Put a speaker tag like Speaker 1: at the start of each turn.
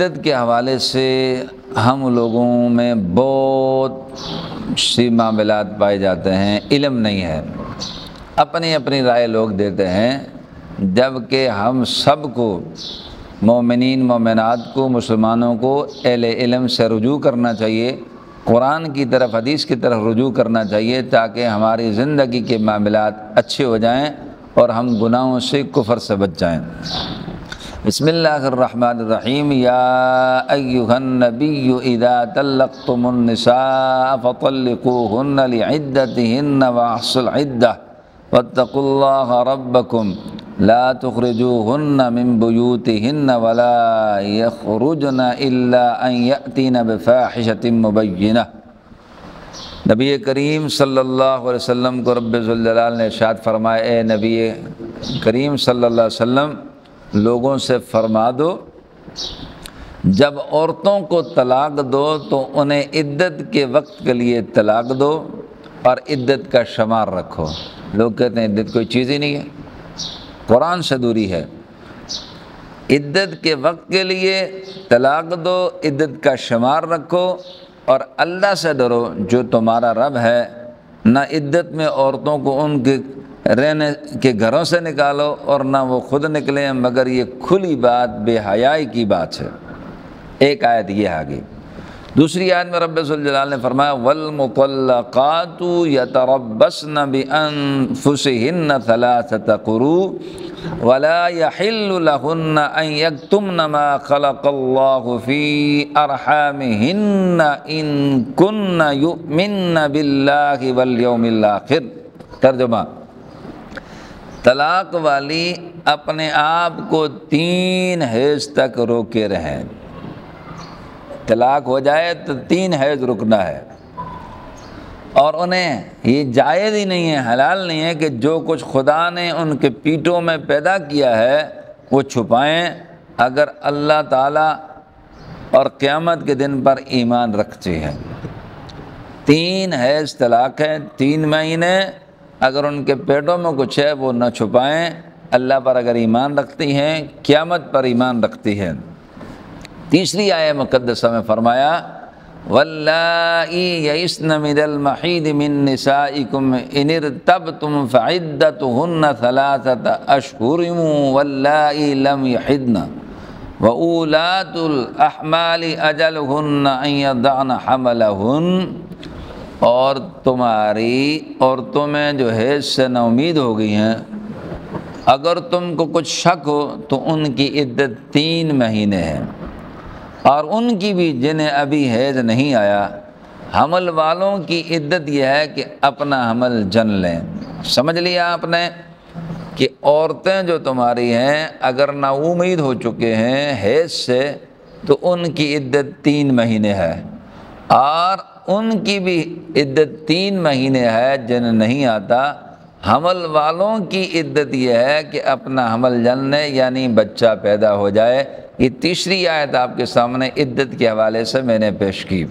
Speaker 1: عدت کے حوالے سے ہم لوگوں میں بہت سی معاملات پائے جاتے ہیں، علم نہیں ہے، اپنی اپنی رائے لوگ دیتے ہیں، جبکہ ہم سب کو، مومنین مومنات کو، مسلمانوں کو اہل علم سے رجوع کرنا چاہیے، قرآن کی طرف، حدیث کی طرف رجوع کرنا چاہیے، تاکہ ہماری زندگی کے معاملات اچھے ہو جائیں اور ہم گناہوں سے، کفر سے بچ جائیں۔ بسم اللہ الرحمن الرحیم۔ یا ایھا النبی اذا طلقتم النساء فطلقوہن لعدتہن واحصوا العدہ واتقوا اللہ ربکم لا تخرجوہن من بیوتہن ولا یخرجن الا ان یأتین بفاحشۃ مبینہ۔ نبی کریم صلی اللہ علیہ وسلم کو رب ذوالجلال نے ارشاد فرمایا، اے نبی کریم صلی اللہ علیہ وسلم، لوگوں سے فرما دو جب عورتوں کو طلاق دو تو انہیں عدت کے وقت کے لیے طلاق دو اور عدت کا شمار رکھو۔ لوگ کہتے ہیں عدت کوئی چیز ہی نہیں ہے، قرآن سے دوری ہے۔ عدت کے وقت کے لیے طلاق دو، عدت کا شمار رکھو اور اللہ سے ڈرو جو تمہارا رب ہے۔ نہ عدت میں عورتوں کو ان کے رہنے کے گھروں سے نکالو اور نہ وہ خود نکلیں، مگر یہ کھلی بات بے حیائی کی بات ہے۔ ایک آیت یہ آگئی۔ دوسری آیت میں رب ذوالجلال نے فرمایا والمطلقات یتربصن بانفسہن ثلاثۃ قروء ولا یحل لہن ان یکتمن ما خلق اللہ فی ارحامہن ان کن یؤمن باللہ والیوم الآخر۔ ترجمہ: طلاق والی اپنے آپ کو 3 حیض تک روکے رہیں۔ طلاق ہو جائے تو 3 حیض رکنا ہے، اور انہیں یہ جائز ہی نہیں ہے، حلال نہیں ہے کہ جو کچھ خدا نے ان کے پیٹوں میں پیدا کیا ہے وہ چھپائیں، اگر اللہ تعالیٰ اور قیامت کے دن پر ایمان رکھتے ہیں۔ 3 حیض طلاق ہے، 3 مہینے، اگر ان کے پیٹوں میں کچھ ہے وہ نہ چھپائیں، اللہ پر اگر ایمان رکھتی ہیں، قیامت پر ایمان رکھتی ہیں۔ تیسری آیہ مقدسہ میں فرمایا واللائی یئسن من المحیض من نسائکم ان ارتبتم فعدتہن 3 اشہر واللائی لم یحضن وأولاۃ الأحمال اجلہن ان یضعن حملہن۔ اور تمہاری عورتوں میں جو حیض سے نا امید ہو گئی ہیں، اگر تم کو کچھ شک ہو تو ان کی عدت 3 مہینے ہے، اور ان کی بھی جنہیں ابھی حیض نہیں آیا۔ حمل والوں کی عدت یہ ہے کہ اپنا حمل جن لیں۔ سمجھ لیا آپ نے کہ عورتیں جو تمہاری ہیں اگر نا امید ہو چکے ہیں حیض سے تو ان کی عدت 3 مہینے ہے، اور ان کی بھی عدت 3 مہینے ہے جن نہیں آتا۔ حمل والوں کی عدت یہ ہے کہ اپنا حمل جننے، یعنی بچہ پیدا ہو جائے۔ یہ تیسری آیت آپ کے سامنے عدت کے حوالے سے میں نے پیش کی۔